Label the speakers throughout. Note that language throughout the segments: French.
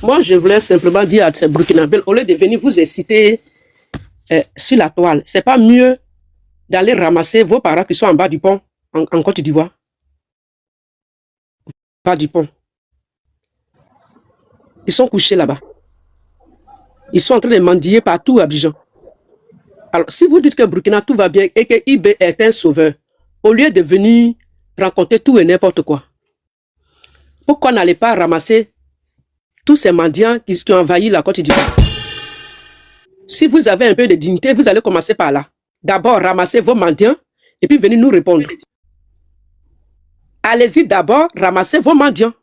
Speaker 1: Moi, je voulais simplement dire à ces Burkinabés, au lieu de venir vous exciter sur la toile, c'est pas mieux d'aller ramasser vos parents qui sont en bas du pont, en Côte d'Ivoire. Bas du pont. Ils sont couchés là-bas. Ils sont en train de mendier partout à Abidjan. Alors, si vous dites que Burkina, tout va bien et que IB est un sauveur, au lieu de venir rencontrer tout et n'importe quoi, pourquoi n'allez pas ramasser tous ces mendiants qui ont envahi la Côte d'Ivoire? Si vous avez un peu de dignité, vous allez commencer par là. D'abord, ramassez vos mendiants et puis venez nous répondre. Allez-y d'abord, ramassez vos mendiants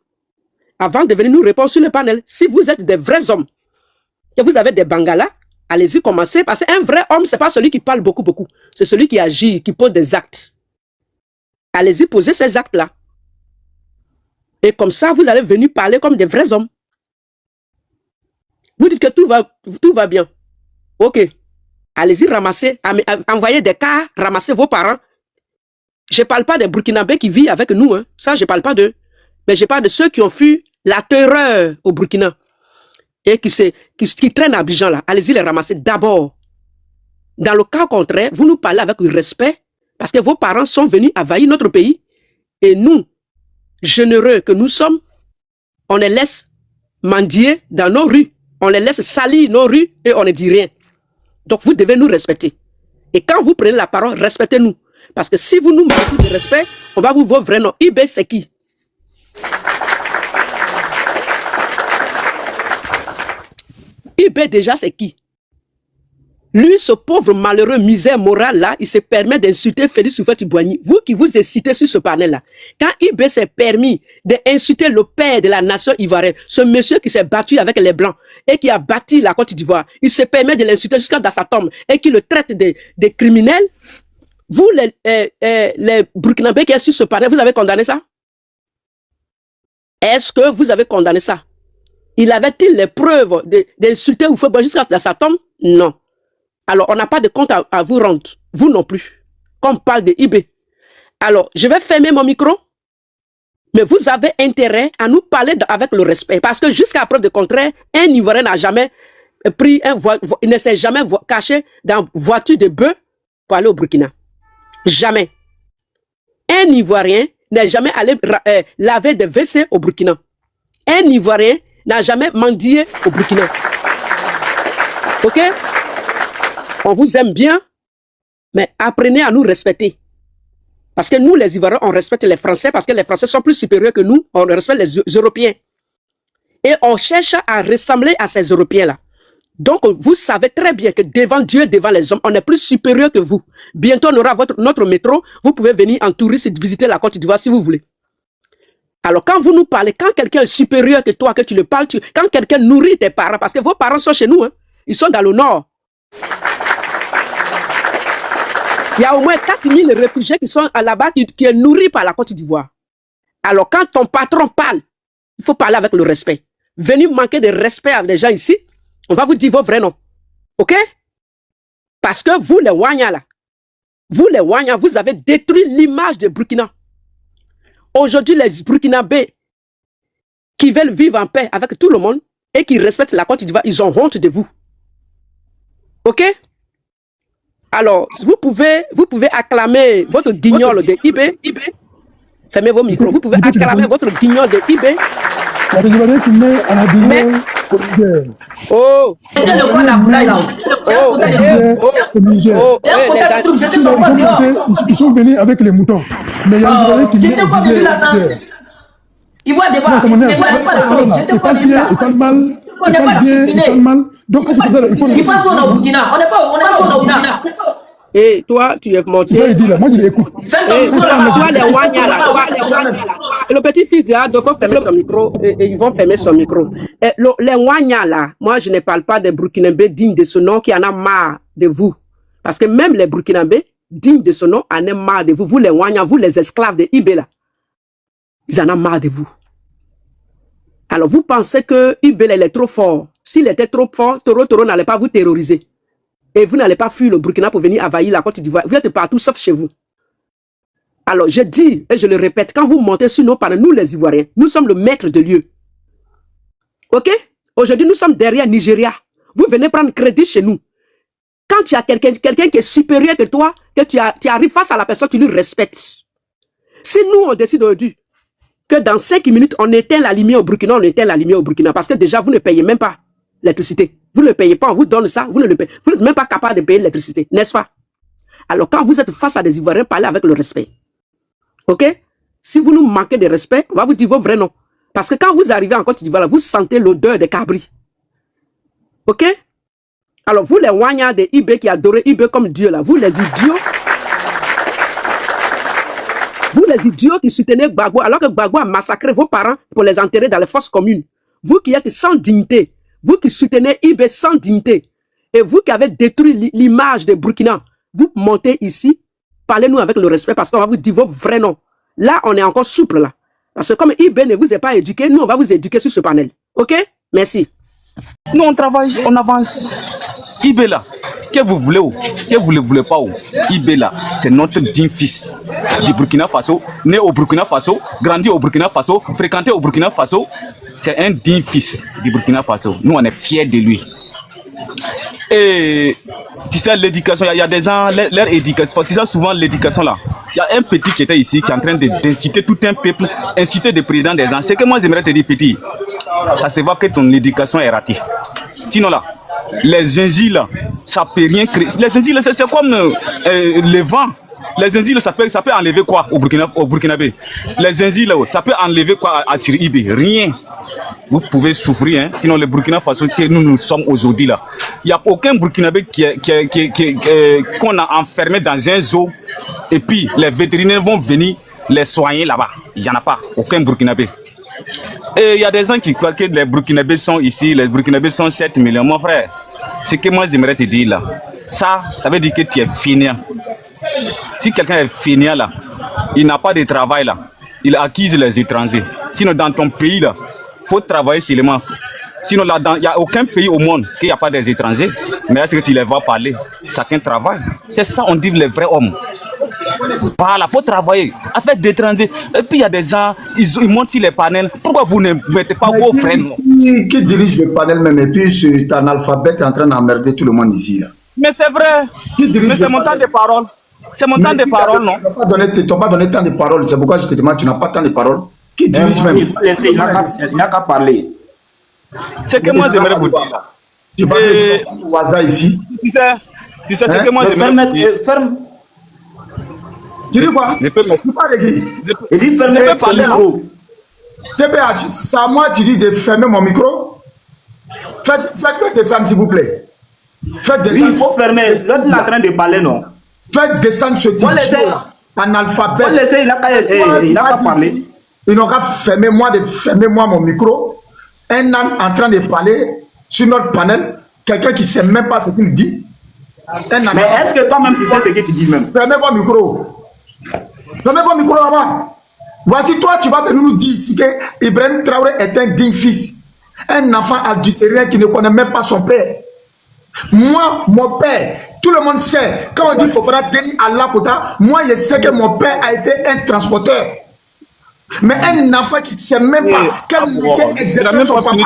Speaker 1: avant de venir nous répondre sur le panel. Si vous êtes des vrais hommes, que vous avez des bangalas, allez-y, commencez, parce qu'un vrai homme, ce n'est pas celui qui parle beaucoup. C'est celui qui agit, qui pose des actes. Allez-y, posez ces actes-là. Et comme ça, vous allez venir parler comme des vrais hommes. Vous dites que tout va bien. Ok. Allez-y, ramassez, envoyez des cas, ramassez vos parents. Je ne parle pas des Burkinabés qui vivent avec nous. Hein. Ça, je ne parle pas d'eux. Mais je parle de ceux qui ont fui la terreur au Burkina. Et qui traînent à Abidjan là. Allez-y les ramasser d'abord. Dans le cas contraire, vous nous parlez avec respect parce que vos parents sont venus envahir notre pays et nous, généreux que nous sommes, on les laisse mendier dans nos rues. On les laisse salir nos rues et on ne dit rien. Donc vous devez nous respecter. Et quand vous prenez la parole, respectez-nous. Parce que si vous nous manquez de respect, on va vous voir vrai nom. IB, c'est qui? IB, déjà, c'est qui? Lui, ce pauvre malheureux misère morale là, il se permet d'insulter Félix Houphouët-Boigny. Vous qui vous incitez sur ce panel-là, quand IB s'est permis d'insulter le père de la nation ivoirienne, ce monsieur qui s'est battu avec les Blancs et qui a bâti la Côte d'Ivoire, il se permet de l'insulter jusqu'à dans sa tombe et qui le traite de criminels. Vous, les Burkinabés qui sont sur ce panel, vous avez condamné ça? Est-ce que vous avez condamné ça? Il avait-il les preuves d'insulter Houphouët-Boigny jusqu'à dans sa tombe? Non. Alors, on n'a pas de compte à vous rendre. Vous non plus. Quand on parle de IB. Alors, je vais fermer mon micro. Mais vous avez intérêt à nous parler avec le respect. Parce que jusqu'à preuve de contraire, un Ivoirien n'a jamais pris il ne s'est jamais caché dans une voiture de bœuf pour aller au Burkina. Jamais. Un Ivoirien n'est jamais allé laver des WC au Burkina. Un Ivoirien n'a jamais mendié au Burkina. Ok? On vous aime bien, mais apprenez à nous respecter. Parce que nous, les Ivoiriens, on respecte les Français parce que les Français sont plus supérieurs que nous. On respecte les Européens. Et on cherche à ressembler à ces Européens-là. Donc, vous savez très bien que devant Dieu, devant les hommes, on est plus supérieur que vous. Bientôt, on aura notre métro. Vous pouvez venir en touriste et visiter la Côte d'Ivoire si vous voulez. Alors, quand vous nous parlez, quand quelqu'un est supérieur que toi, que tu le parles, quand quelqu'un nourrit tes parents, parce que vos parents sont chez nous, hein, ils sont dans le nord. Il y a au moins 4000 réfugiés qui sont là-bas, qui sont nourris par la Côte d'Ivoire. Alors, quand ton patron parle, il faut parler avec le respect. Venez manquer de respect à des gens ici, on va vous dire vos vrais noms. OK? Parce que vous, les Wanya, là, vous avez détruit l'image de Burkina. Aujourd'hui, les Burkinabés qui veulent vivre en paix avec tout le monde et qui respectent la Côte d'Ivoire, ils ont honte de vous. OK? Alors, vous pouvez acclamer votre guignol de IB. Fermez vos micros. Vous pouvez acclamer votre guignol de IB. Mais... Oh!
Speaker 2: Ils sont venus avec les moutons. Mais il y a un qui ils voient des balles. Ils parlent mal. Ils parlent mal. Donc, c'est pour ça qu'il faut... Ils pensent qu'on est au Burkina. On n'est pas au Burkina.
Speaker 1: Et toi, tu es monté.
Speaker 2: Ça, il dit là. Moi, je l'écoute.
Speaker 1: Toi, les Wanya là. Le petit-fils de Adolfo ferme son micro et ils vont fermer son micro. Les Wanya là, moi, je ne parle pas des Burkinabés dignes de ce nom qui en a marre de vous. Parce que même les Burkinabés dignes de ce nom en ont marre de vous. Vous, les Wanya, vous, les esclaves de IB là, ils en ont marre de vous. Alors, vous pensez que IB est trop fort. S'il était trop fort, Toro n'allait pas vous terroriser. Et vous n'allez pas fuir le Burkina pour venir envahir la Côte d'Ivoire. Vous êtes partout sauf chez vous. Alors, je dis, et je le répète, quand vous montez sur nos panneaux, nous les Ivoiriens, nous sommes le maître de lieu. Ok? Aujourd'hui, nous sommes derrière Nigeria. Vous venez prendre crédit chez nous. Quand tu as quelqu'un qui est supérieur que toi, que tu arrives face à la personne, tu lui respectes. Si nous, on décide aujourd'hui que dans 5 minutes, on éteint la lumière au Burkina, on éteint la lumière au Burkina. Parce que déjà, vous ne payez même pas l'électricité. Vous ne le payez pas, on vous donne ça, vous ne le payez. Vous n'êtes même pas capable de payer l'électricité, n'est-ce pas? Alors, quand vous êtes face à des Ivoiriens, parlez avec le respect. Ok? Si vous nous manquez de respect, on va vous dire vos vrais noms. Parce que quand vous arrivez en Côte d'Ivoire, vous sentez l'odeur des cabris. Ok? Alors, vous les Wanya de Ibé qui adorez Ibé comme Dieu, là, vous les idiots. Vous les idiots qui soutenez Gbagbo, alors que Gbagbo a massacré vos parents pour les enterrer dans les fosses communes. Vous qui êtes sans dignité, vous qui soutenez Ibé sans dignité, et vous qui avez détruit l'image de Burkina, vous montez ici, parlez-nous avec le respect parce qu'on va vous dire vos vrais noms. Là, on est encore souple, là. Parce que comme Ibé ne vous est pas éduqué, nous, on va vous éduquer sur ce panel. Ok? Merci.
Speaker 3: Nous, on travaille, on avance. Ibé là, que vous voulez ou que vous ne voulez pas ou, Ibé là, c'est notre digne fils du Burkina Faso, né au Burkina Faso, grandi au Burkina Faso, fréquenté au Burkina Faso. C'est un digne fils du Burkina Faso. Nous, on est fiers de lui. Et tu sais, l'éducation, il y a des gens, leur éducation, tu sais, souvent l'éducation là. Il y a un petit qui était ici, qui est en train d'inciter tout un peuple, inciter des présidents des gens. C'est que moi, j'aimerais te dire, petit, ça se voit que ton éducation est ratée. Sinon là, les ingiles là, ça peut rien créer. Les ingiles, c'est comme le vent. Les ingiles, ça peut enlever quoi au Burkinabé? Les ingiles, ça peut enlever quoi à Ibé? Rien. Vous pouvez souffrir, hein? Sinon le Burkina Faso que nous sommes aujourd'hui là, il n'y a aucun Burkinabé qu'on a enfermé dans un zoo et puis les vétérinaires vont venir les soigner là-bas. Il n'y en a pas, aucun Burkinabé. Et il y a des gens qui croient que les Burkinabés sont ici, les Burkinabés sont 7 millions. Mon frère, ce que moi j'aimerais te dire là, ça veut dire que tu es fainéant. Si quelqu'un est fainéant là, il n'a pas de travail là, il accuse les étrangers. Sinon dans ton pays là, il faut travailler seulement. Sinon là, il n'y a aucun pays au monde qu'il n'y a pas des étrangers. Mais est-ce que tu les vois parler? Chacun travaille. C'est ça on dit les vrais hommes. Voilà, il faut travailler avec des étrangers. Et puis il y a des gens, ils montent sur les panels. Pourquoi vous ne mettez pas vos frères?
Speaker 4: Qui dirige le panel même? Et puis cet analphabète est en train d'emmerder tout le monde ici là.
Speaker 3: Mais c'est vrai. Mais c'est mon temps de parole. C'est mon temps de parole, non?
Speaker 4: Tu n'as pas donné tant de parole. C'est pourquoi je te demande, tu n'as pas tant de parole. Qui dirige même?
Speaker 5: Il n'a qu'à parler.
Speaker 3: C'est que moi j'aimerais vous dire.
Speaker 4: Tu parles de Waza ici.
Speaker 3: Tu sais ce que moi j'aimerais vous dire.
Speaker 5: Ferme.
Speaker 4: Tu dis quoi?
Speaker 3: Je peux
Speaker 4: parler de qui?
Speaker 5: Il dit ferme le micro.
Speaker 4: TPA, c'est à moi tu dis de fermer mon micro. Faites-le descendre s'il vous plaît. Faites descendre.
Speaker 5: Oui, il faut fermer. L'autre est en train de parler, non?
Speaker 4: Faites descendre ce type analphabète.
Speaker 5: Il n'a qu'à parler.
Speaker 4: Il n'aura fermé moi mon micro. Un âne en train de parler sur notre panel. Quelqu'un qui ne sait même pas ce qu'il dit.
Speaker 5: Mais est-ce que toi-même tu sais ce que tu dis même?
Speaker 4: Fermez vos micros. Fermez vos micros là-bas. Voici toi, tu vas venir nous dire ici que Ibrahim Traoré est un digne fils. Un enfant adultérien qui ne connaît même pas son père. Moi, mon père, tout le monde sait, quand on dit Fofana Deni Allah Kota, moi je sais que mon père a été un transporteur. Mais un enfant qui ne sait même pas quel métier exercer son papa. Il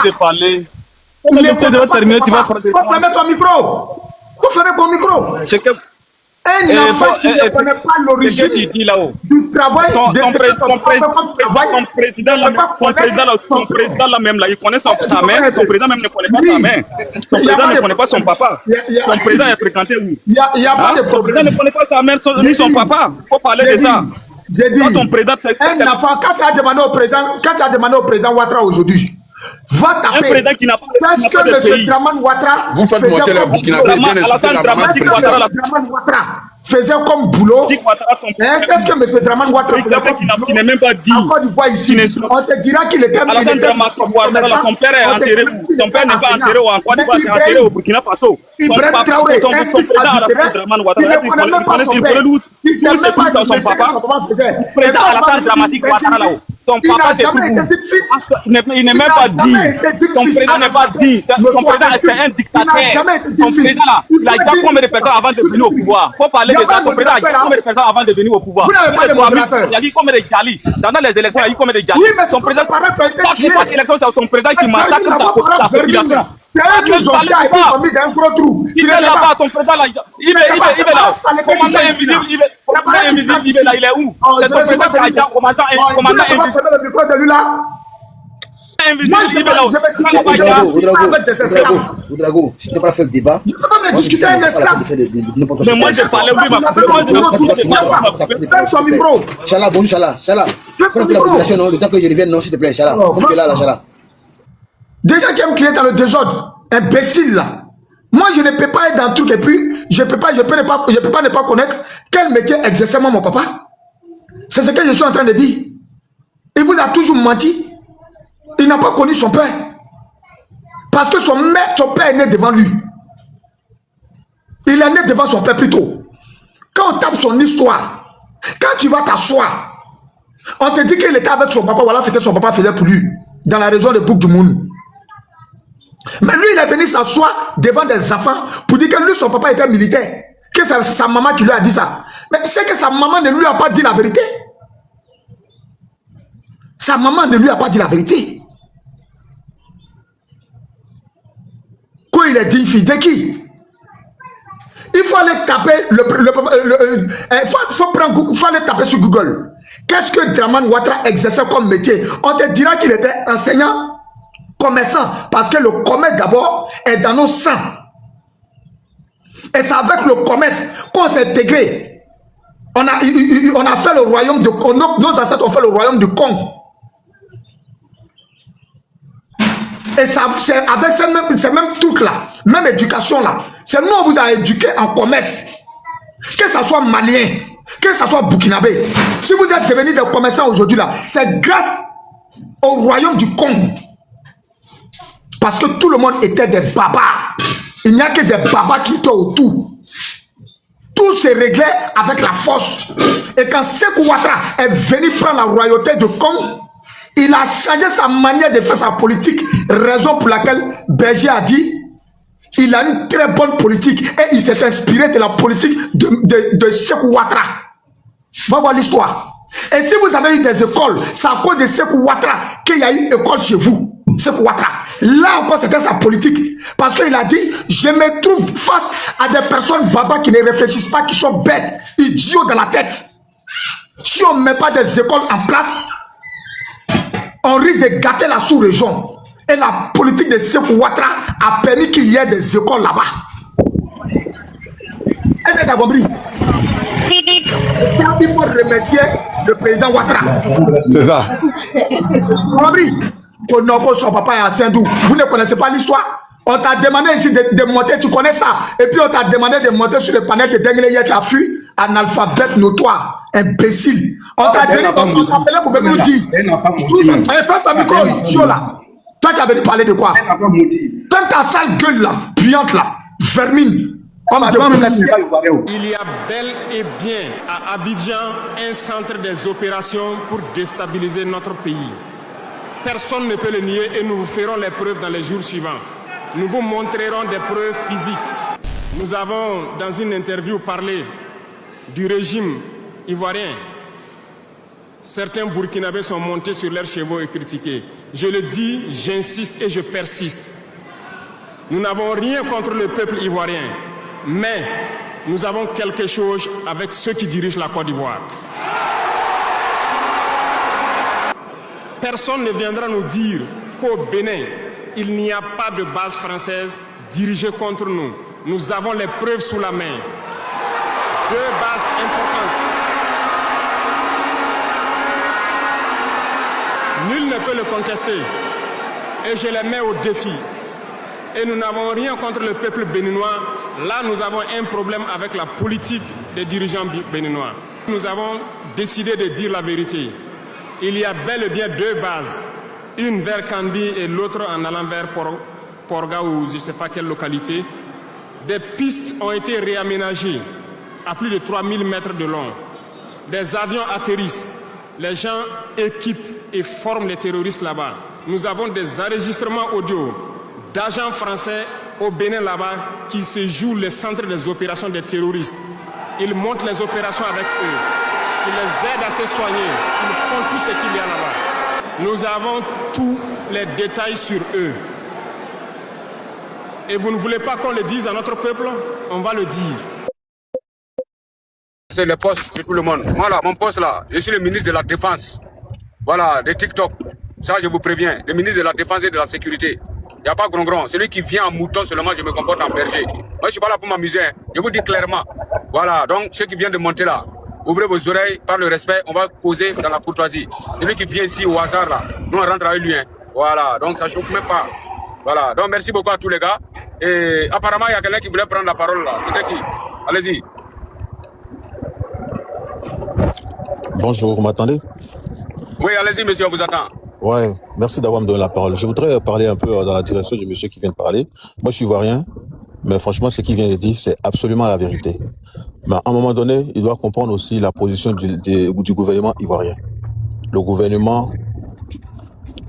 Speaker 4: n'a même pas fini de parler. Il faut fermer ton micro. Faut fermer ton micro.
Speaker 3: C'est que
Speaker 4: un enfant qui ne connaît pas l'origine du travail de ce que son papa comme travail.
Speaker 3: Ton président là même là, il connaît sa mère. Ton président même ne connaît pas sa mère. Ton président ne connaît pas son papa. Ton président est fréquenté où?
Speaker 4: Il n'y a pas de problème.
Speaker 3: Ton président ne connaît pas sa mère ni son papa. Il faut parler de ça.
Speaker 4: J'ai dit, un enfant, quand tu as demandé au président Ouattara aujourd'hui, va taper.
Speaker 3: Un président qui n'a pas
Speaker 4: Parce que M. Draman Ouattara faisait comme boulot. Qu'est-ce que M. Draman Ouattara faisait comme boulot?
Speaker 3: Qui n'est même pas dit.
Speaker 4: En Côte d'Ivoire ici, on te dira qu'il était
Speaker 3: ton père est enterré où? Ton père n'est pas enterré en Côte d'Ivoire, c'est enterré au Burkina Faso.
Speaker 4: Ibrahim Traoré, un fils adultéré, il ne connaît même pas son père. Il ne sait même pas son papa faisait.
Speaker 3: Président Alassane Dramane Ouattara là-haut. Son
Speaker 4: Il
Speaker 3: papa,
Speaker 4: n'a
Speaker 3: c'est
Speaker 4: jamais été
Speaker 3: tout.
Speaker 4: digne-fils.
Speaker 3: Il n'est même pas dit. Son président n'est pas dit. Son président, c'est un dictateur. Son président, là, il a déjà combien de personnes avant de venir au pouvoir? Il faut parler de ça. Son président a déjà combien de personnes avant de venir au pouvoir?
Speaker 4: Vous n'avez pas de modérateur.
Speaker 3: Il a dit combien de Djali. Dans les élections, il a dit combien de Djali.
Speaker 4: Oui, mais
Speaker 3: son président,
Speaker 4: tué.
Speaker 3: chaque élection, c'est son président qui massacre sa population.
Speaker 4: C'est eux qui ont dit à ils ont mis dans un gros trou. Tu ne sais pas.
Speaker 3: Ton président là, il est là. Commandant invisible, il est là, il est où? C'est son président qui a dit commandant invisible.
Speaker 4: Le micro de lui là. Moi, je vais avec des esclaves.
Speaker 6: Oudrago, si tu n'as pas fait le débat,
Speaker 4: je ne peux pas me discuter avec un esclave.
Speaker 3: Mais moi, je parlais, oui,
Speaker 4: Donne son micro.
Speaker 6: Chala, bonjour Chala. Chala, prends la population, non, le temps que je revienne, non, s'il te plaît, Chala. Là, Chala.
Speaker 4: Déjà qui aime crier dans le désordre, imbécile là. Moi, je ne peux pas être dans le truc et puis je peux pas ne pas connaître quel métier exerçait mon papa. C'est ce que je suis en train de dire. Il vous a toujours menti. Il n'a pas connu son père. Parce que son père est né devant lui. Il est né devant son père plutôt. Quand on tape son histoire, quand tu vas t'asseoir, on te dit qu'il était avec son papa, voilà ce que son papa faisait pour lui, dans la région de Bouc du Moun. Mais lui, il est venu s'asseoir devant des enfants pour dire que lui, son papa était militaire. Que c'est sa maman qui lui a dit ça. Mais c'est que sa maman ne lui a pas dit la vérité. Sa maman ne lui a pas dit la vérité. Quand il est digne fille de qui? Il faut aller taper faut aller taper sur Google. Qu'est-ce que Dramane Ouattara exerçait comme métier? On te dira qu'il était enseignant, commerçant, parce que le commerce d'abord est dans nos sangs. Et c'est avec le commerce qu'on s'est intégré. On a fait le royaume de Congo. Nos ancêtres ont fait le royaume du Congo. Et c'est avec ces mêmes trucs-là, même éducation-là. C'est nous, on vous a éduqué en commerce. Que ce soit malien, que ce soit burkinabé. Si vous êtes devenus des commerçants aujourd'hui, là, c'est grâce au royaume du Congo. Parce que tout le monde était des babas. Il n'y a que des babas qui étaient autour. Tout se réglait avec la force. Et quand Sékou Ouattara est venu prendre la royauté de Congo, il a changé sa manière de faire sa politique. Raison pour laquelle Berger a dit il a une très bonne politique. Et il s'est inspiré de la politique de Sékou Ouattara. Va voir l'histoire. Et si vous avez eu des écoles, c'est à cause de Sékou Ouattara qu'il y a eu une école chez vous. Sékou Ouattara. Là encore, c'était sa politique. Parce qu'il a dit, je me trouve face à des personnes babas qui ne réfléchissent pas, qui sont bêtes, idiots dans la tête. Si on ne met pas des écoles en place, on risque de gâter la sous-région. Et la politique de Sékou Ouattara a permis qu'il y ait des écoles là-bas. Est-ce que tu as compris? Il faut remercier le président Ouattara.
Speaker 2: C'est ça.
Speaker 4: Compris? Que son papa est à Saint-Dou. Vous ne connaissez pas l'histoire? On t'a demandé ici de monter, tu connais ça. Et puis on t'a demandé de monter sur le panel de Dengue hier, tu as fui. Analphabète notoire, imbécile. On t'a appelé pour venir nous dire. Fais ton micro, idiot là. Toi, tu as venu parler de quoi? Comme ta sale gueule là, puante là, vermine.
Speaker 7: Il y a bel et bien à Abidjan un centre des opérations pour déstabiliser notre pays. Personne ne peut le nier et nous vous ferons les preuves dans les jours suivants. Nous vous montrerons des preuves physiques. Nous avons, dans une interview, parlé du régime ivoirien. Certains Burkinabés sont montés sur leurs chevaux et critiqués. Je le dis, j'insiste et je persiste. Nous n'avons rien contre le peuple ivoirien, mais nous avons quelque chose avec ceux qui dirigent la Côte d'Ivoire. Personne ne viendra nous dire qu'au Bénin, il n'y a pas de base française dirigée contre nous. Nous avons les preuves sous la main. 2 bases importantes. Nul ne peut le contester. Et je les mets au défi. Et nous n'avons rien contre le peuple béninois. Là, nous avons un problème avec la politique des dirigeants béninois. Nous avons décidé de dire la vérité. Il y a bel et bien 2 bases, une vers Kandi et l'autre en allant vers Porga ou je ne sais pas quelle localité. Des pistes ont été réaménagées à plus de 3000 mètres de long. Des avions atterrissent, les gens équipent et forment les terroristes là-bas. Nous avons des enregistrements audio d'agents français au Bénin là-bas qui se jouent les centres des opérations des terroristes. Ils montent les opérations avec eux. Ils les aident à se soigner. Ils font tout ce qu'il y a là-bas. Nous avons tous les détails sur eux. Et vous ne voulez pas qu'on le dise à notre peuple? On va le dire.
Speaker 8: C'est le poste de tout le monde. Voilà, mon poste là, je suis le ministre de la Défense. Voilà, de TikTok. Ça, je vous préviens. Le ministre de la Défense et de la Sécurité. Il n'y a pas grand. Celui qui vient en mouton seulement, je me comporte en berger. Moi, je ne suis pas là pour m'amuser. Je vous dis clairement. Voilà, donc ceux qui viennent de monter là, ouvrez vos oreilles, par le respect, on va causer dans la courtoisie. Celui qui vient ici au hasard là, nous on rentre avec lui. Hein. Voilà, donc ça ne chauffe même pas. Voilà, donc merci beaucoup à tous les gars. Et apparemment, il y a quelqu'un qui voulait prendre la parole là. C'était qui? Allez-y.
Speaker 9: Bonjour, vous m'entendez?
Speaker 8: Oui, allez-y, monsieur, on vous attend.
Speaker 9: Ouais, merci d'avoir me donné la parole. Je voudrais parler un peu dans la direction du monsieur qui vient de parler. Moi, je suis ivoirien, mais franchement, ce qu'il vient de dire, c'est absolument la vérité. Mais à un moment donné, il doit comprendre aussi la position du gouvernement ivoirien. Le gouvernement,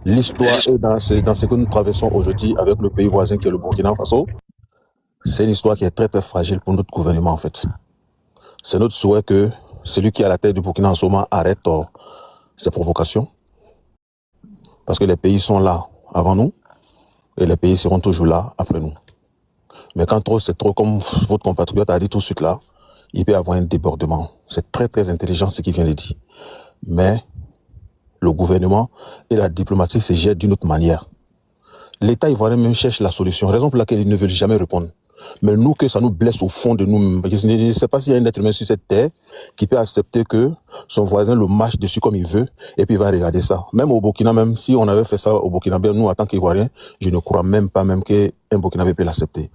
Speaker 9: l'histoire est dans ce que nous traversons aujourd'hui avec le pays voisin qui est le Burkina Faso. C'est une histoire qui est très, très fragile pour notre gouvernement, en fait. C'est notre souhait que celui qui est à la tête du Burkina en ce moment arrête ces provocations. Parce que les pays sont là avant nous et les pays seront toujours là après nous. Mais quand trop, c'est trop, comme votre compatriote a dit tout de suite là, il peut y avoir un débordement. C'est très très intelligent ce qu'il vient de dire. Mais le gouvernement et la diplomatie se jettent d'une autre manière. L'État ivoirien même cherche la solution, raison pour laquelle ils ne veulent jamais répondre. Mais nous, que ça nous blesse au fond de nous. Je ne sais pas s'il y a un être humain sur cette terre qui peut accepter que son voisin le marche dessus comme il veut et puis il va regarder ça. Même au Burkina, même si on avait fait ça au Burkina, nous, en tant qu'Ivoiriens, je ne crois même pas qu'un Burkinabé peut l'accepter.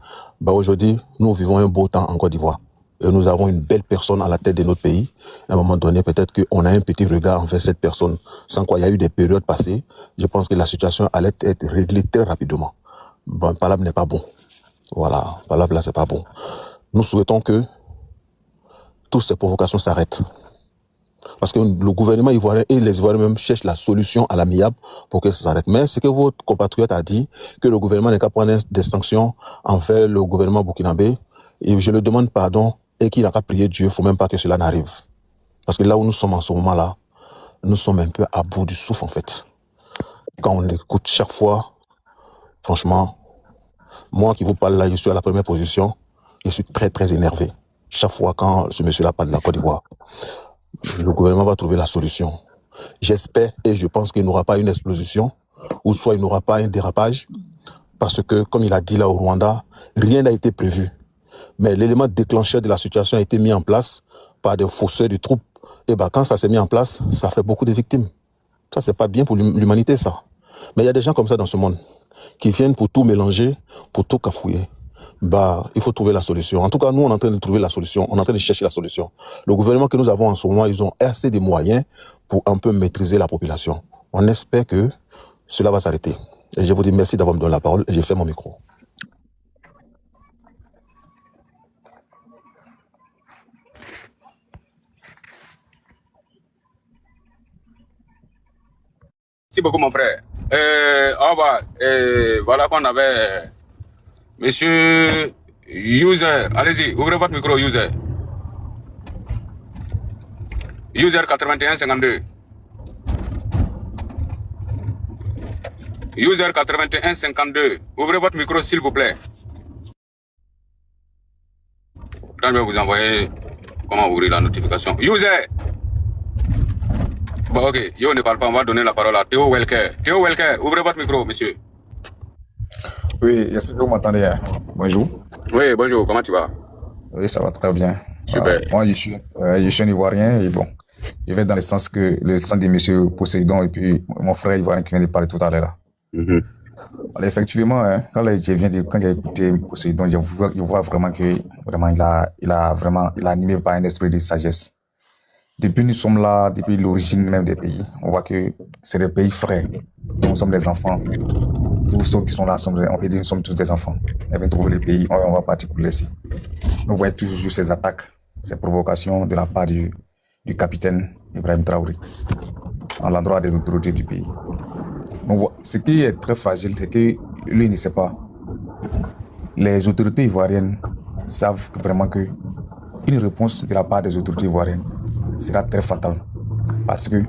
Speaker 9: Aujourd'hui, nous vivons un beau temps en Côte d'Ivoire. Et nous avons une belle personne à la tête de notre pays. À un moment donné, peut-être qu'on a un petit regard envers cette personne. Sans quoi il y a eu des périodes passées. Je pense que la situation allait être réglée très rapidement. Bon, par là, n'est pas bon. Voilà, là, c'est pas bon. Nous souhaitons que toutes ces provocations s'arrêtent. Parce que le gouvernement ivoirien et les Ivoiriens même cherchent la solution à l'amiable pour que ça s'arrête. Mais ce que votre compatriote a dit, que le gouvernement n'est qu'à prendre des sanctions envers le gouvernement burkinabé, et je le demande pardon et qu'il n'a qu'à prier Dieu, il ne faut même pas que cela n'arrive. Parce que là où nous sommes en ce moment-là, nous sommes un peu à bout du souffle en fait. Quand on écoute chaque fois, franchement, moi qui vous parle là, je suis à la première position, je suis très très énervé. Chaque fois quand ce monsieur-là parle de la Côte d'Ivoire, le gouvernement va trouver la solution. J'espère et je pense qu'il n'aura pas une explosion, ou soit il n'aura pas un dérapage, parce que comme il a dit là au Rwanda, rien n'a été prévu. Mais l'élément déclencheur de la situation a été mis en place par des faussaires de troupes. Et ben quand ça s'est mis en place, ça fait beaucoup de victimes. Ça, c'est pas bien pour l'humanité, ça. Mais il y a des gens comme ça dans ce monde qui viennent pour tout mélanger, pour tout cafouiller. Bah, il faut trouver la solution. En tout cas, nous, on est en train de trouver la solution. On est en train de chercher la solution. Le gouvernement que nous avons en ce moment, ils ont assez de moyens pour un peu maîtriser la population. On espère que cela va s'arrêter. Et je vous dis merci d'avoir me donné la parole et j'ai fait mon micro.
Speaker 8: Merci beaucoup, mon frère. Au revoir. Voilà qu'on avait Monsieur User. Allez-y, ouvrez votre micro, User. User 8152. User 8152. Ouvrez votre micro, s'il vous plaît. Là, je vais vous envoyer comment ouvrir la notification. User. Bon, ok, yo ne parle pas, on va donner la parole à Théo Welker. Théo Welker, ouvrez votre micro, monsieur.
Speaker 10: Oui, j'espère que vous m'entendez. Hein. Bonjour.
Speaker 8: Oui, bonjour, comment tu vas?
Speaker 10: Oui, ça va très bien.
Speaker 8: Super.
Speaker 10: Moi, je suis un Ivoirien et bon, je vais dans le sens de monsieur Poséidon et puis mon frère Ivoirien qui vient de parler tout à l'heure. Alors, effectivement, hein, quand j'ai écouté Poséidon, je vois vraiment que il a animé par un esprit de sagesse. Depuis nous sommes là, depuis l'origine même des pays, on voit que c'est des pays frères. Nous sommes des enfants. Tous ceux qui sont là, on peut dire nous sommes tous des enfants. On vient trouver les pays, on va partir pour laisser. On voit toujours ces attaques, ces provocations de la part du capitaine Ibrahim Traoré. à l'endroit des autorités du pays. Donc, ce qui est très fragile, c'est que lui ne sait pas. Les autorités ivoiriennes savent vraiment que une réponse de la part des autorités ivoiriennes sera très fatale. Parce que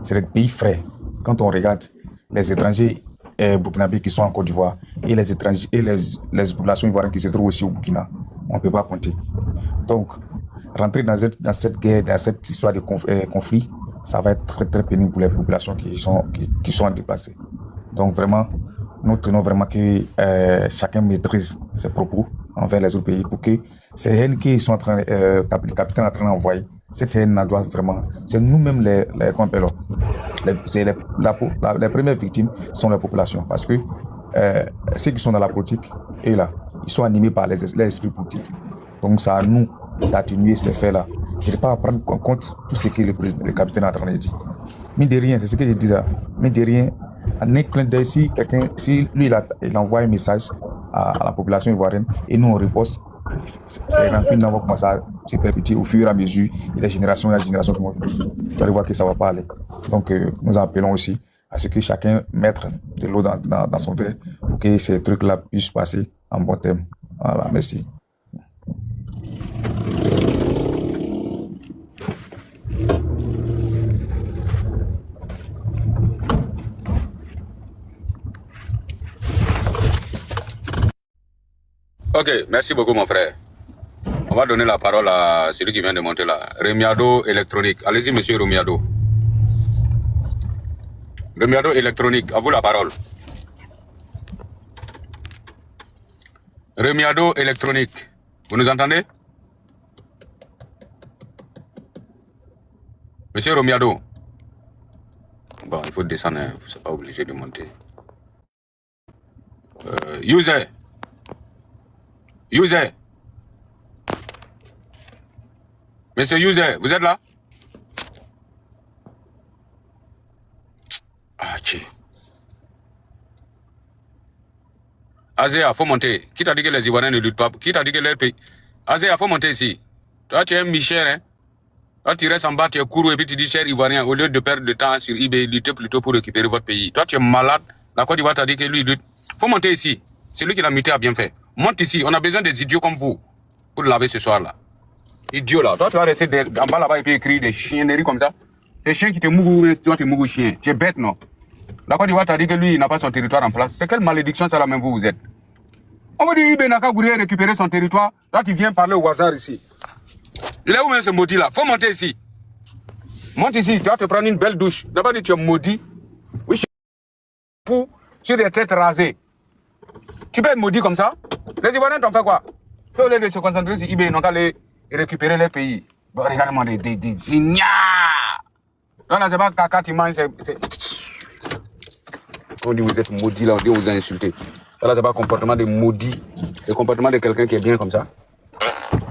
Speaker 10: c'est des pays frais. Quand on regarde les étrangers burkinabés qui sont en Côte d'Ivoire et les étrangers et les populations ivoiriennes qui se trouvent aussi au Burkina, on ne peut pas compter. Donc, rentrer dans cette guerre, dans cette histoire de conflit, ça va être très très pénible pour les populations qui sont déplacées. Donc vraiment, nous tenons vraiment que chacun maîtrise ses propos envers les autres pays pour que ces haines qui sont en train, le capitaine est en train d'envoyer, cette haine doit vraiment, c'est nous-mêmes les premières victimes sont les populations parce que ceux qui sont dans la politique et là, ils sont animés par les esprits politiques. Donc c'est à nous d'atténuer ces faits-là. Je ne vais pas prendre en compte tout ce que le capitaine est en train de dire. Mais de rien, c'est ce que je dis là. Mais de rien, en un clin d'œil, si lui il envoie un message à la population ivoirienne et nous on riposte, c'est rapide, on va commencer à se perpétuer au fur et à mesure. Et les générations, qui vont voir que ça ne va pas aller. Donc nous appelons aussi à ce que chacun mette de l'eau dans son verre pour que ces trucs-là puissent passer en bon terme. Voilà, merci.
Speaker 8: Ok, merci beaucoup mon frère. On va donner la parole à celui qui vient de monter là. Remiado électronique. Allez-y monsieur Remiado. Remiado électronique, à vous la parole. Remiado électronique. Vous nous entendez? Monsieur Romiado. Bon, il faut descendre, hein. Vous n'êtes pas obligé de monter. User. Monsieur User, vous êtes là? Ah, tchè. Azéa, faut monter. Qui t'a dit que les Ivoiriens ne luttent pas? Qui t'a dit que leur pays... Azéa, faut monter ici. Toi, tu es un Michel, hein? Toi, tu restes en bas, tu es couru et puis tu dis, cher Ivoirien, au lieu de perdre de temps sur eBay, luttez plutôt pour récupérer votre pays. Toi, tu es malade. La Côte d'Ivoire t'a dit que lui, il lutte. Faut monter ici. Celui qui l'a muté a bien fait. Monte ici. On a besoin des idiots comme vous pour laver ce soir-là. Idiot là. Toi, tu vas rester en bas là-bas et puis écrire des chienneries comme ça. Ces chiens qui te mougou, toi, tu mougou chien. Tu es bête, non? La Côte d'Ivoire t'a dit que lui, il n'a pas son territoire en place. C'est quelle malédiction ça là même vous êtes? On va dire Ibé n'a qu'à récupérer son territoire. Là, tu viens parler au hasard ici. Il est où même ce maudit là? Faut monter ici. Monte ici, tu vas te prendre une belle douche. D'abord, tu es maudit. Oui, pour sur des têtes rasées. Tu peux être maudit comme ça? Les Ivoiriens t'ont fait quoi? Au lieu de se concentrer sur Ibé, ils n'ont qu'à aller récupérer les pays. Bon, regarde-moi des ignares. Non, là, c'est pas caca, tu manges, c'est... On dit vous êtes maudit là, on dit on vous a insulté. Là, c'est pas comportement de maudit. Le comportement de quelqu'un qui est bien comme ça.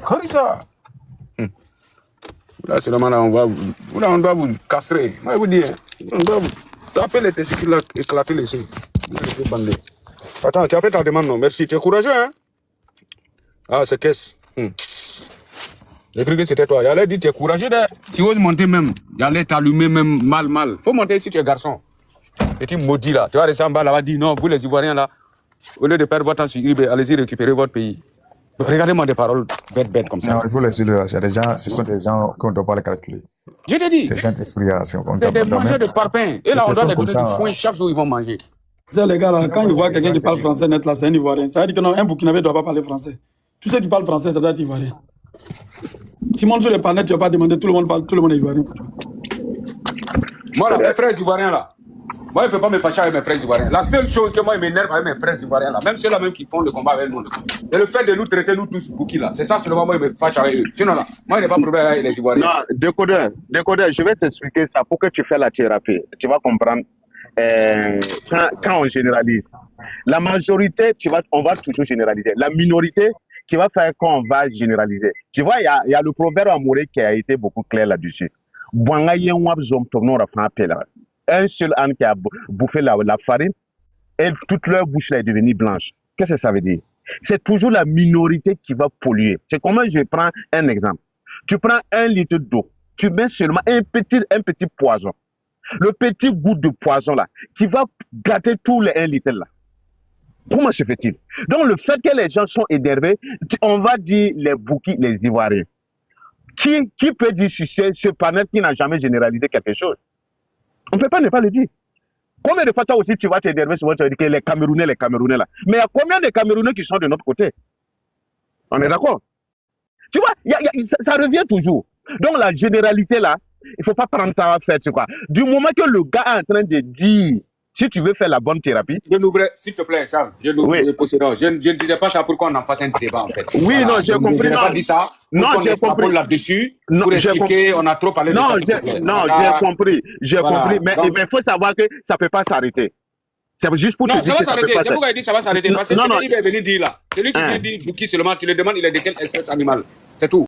Speaker 8: Comment ça? Là, seulement là, on doit vous castrer. Moi, je vous dis, on doit vous taper les testicules là, éclater les seins. Attends, tu as fait ta demande, non? Merci, tu es courageux, hein? Ah, c'est qu'est-ce? J'ai cru que c'était toi. Il allait dire, tu es courageux, tu oses monter même. Il allait t'allumer même mal. Faut monter si tu es garçon. Petit maudit là. Tu vas rester en bas là-bas, dire non, vous les Ivoiriens là, au lieu de perdre votre temps sur eBay, allez-y récupérer votre pays. Regardez-moi des paroles bêtes comme ça.
Speaker 10: Non, il faut laisser le. Ce sont des gens qu'on ne doit pas les calculer.
Speaker 8: Je t'ai dit.
Speaker 10: C'est Saint-Esprit.
Speaker 8: C'est des mangeurs de parpaings. Et là, on doit les donner du foin chaque jour, ils vont manger.
Speaker 2: Les gars, là, quand ils voient quelqu'un qui parle français net, là, c'est un Ivoirien. Ça veut dire que non, un Burkinabé ne doit pas parler français. Tous ceux qui parlent français, ça doit être Ivoirien. Si monte sur les planètes, tu ne vas pas demander, tout le monde est Ivoirien pour toi.
Speaker 8: Moi, là, mes frères Ivoiriens là. Moi, je ne peux pas me fâcher avec mes frères Ivoiriens. La seule chose que moi, il m'énerve avec mes frères Ivoiriens là, même ceux-là même qui font le combat avec nous, c'est le fait de nous traiter, nous tous, Bouki là. C'est ça seulement moi, il me fâche avec eux. Sinon là, moi, il n'y a pas de problème avec les Ivoiriens.
Speaker 11: Non, décodeur, je vais t'expliquer ça pour que tu fasses la thérapie. Tu vas comprendre. Quand on généralise, la majorité, on va toujours généraliser. La minorité qui va faire qu'on va généraliser. Tu vois, il y a le proverbe amoureux qui a été beaucoup clair là-dessus. Un seul âne qui a bouffé la farine et toute leur bouche là est devenue blanche. Qu'est-ce que ça veut dire? C'est toujours la minorité qui va polluer. C'est comment je prends un exemple. Tu prends 1 litre d'eau, tu mets seulement un petit poison. Le petit goût de poison là, qui va gâter tous les 1 litre là. Comment se fait-il? Donc le fait que les gens sont énervés, on va dire les Boukis, les Ivoiriens. Qui peut dire sur ce panel qui n'a jamais généralisé quelque chose? On ne peut pas ne pas le dire. Combien de fois toi aussi tu vas t'énerver souvent, tu vas dire que les Camerounais là. Mais il y a combien de Camerounais qui sont de notre côté? On est d'accord? Tu vois, ça revient toujours. Donc la généralité là, il ne faut pas prendre ça à faire, tu vois. Du moment que le gars est en train de dire, si tu veux faire la bonne thérapie.
Speaker 8: Je n'ouvrais, s'il te plaît, Charles, je ne disais pas ça pour qu'on en fasse un débat en fait.
Speaker 11: Oui, voilà. Non, j'ai compris.
Speaker 8: Je n'ai pas dit ça.
Speaker 11: Non, j'ai compris.
Speaker 8: Là-dessus, pour expliquer, on a trop parlé de ça.
Speaker 11: Non, j'ai compris. J'ai compris. Mais il faut savoir que ça ne peut pas s'arrêter. C'est juste pour
Speaker 8: non,
Speaker 11: te dire
Speaker 8: ça
Speaker 11: que
Speaker 8: va s'arrêter. C'est pourquoi il dit ça va s'arrêter. Parce que celui qui est venu dire là, celui qui vient dire Bouki seulement, tu le demandes, il est de quelle espèce animale. C'est tout.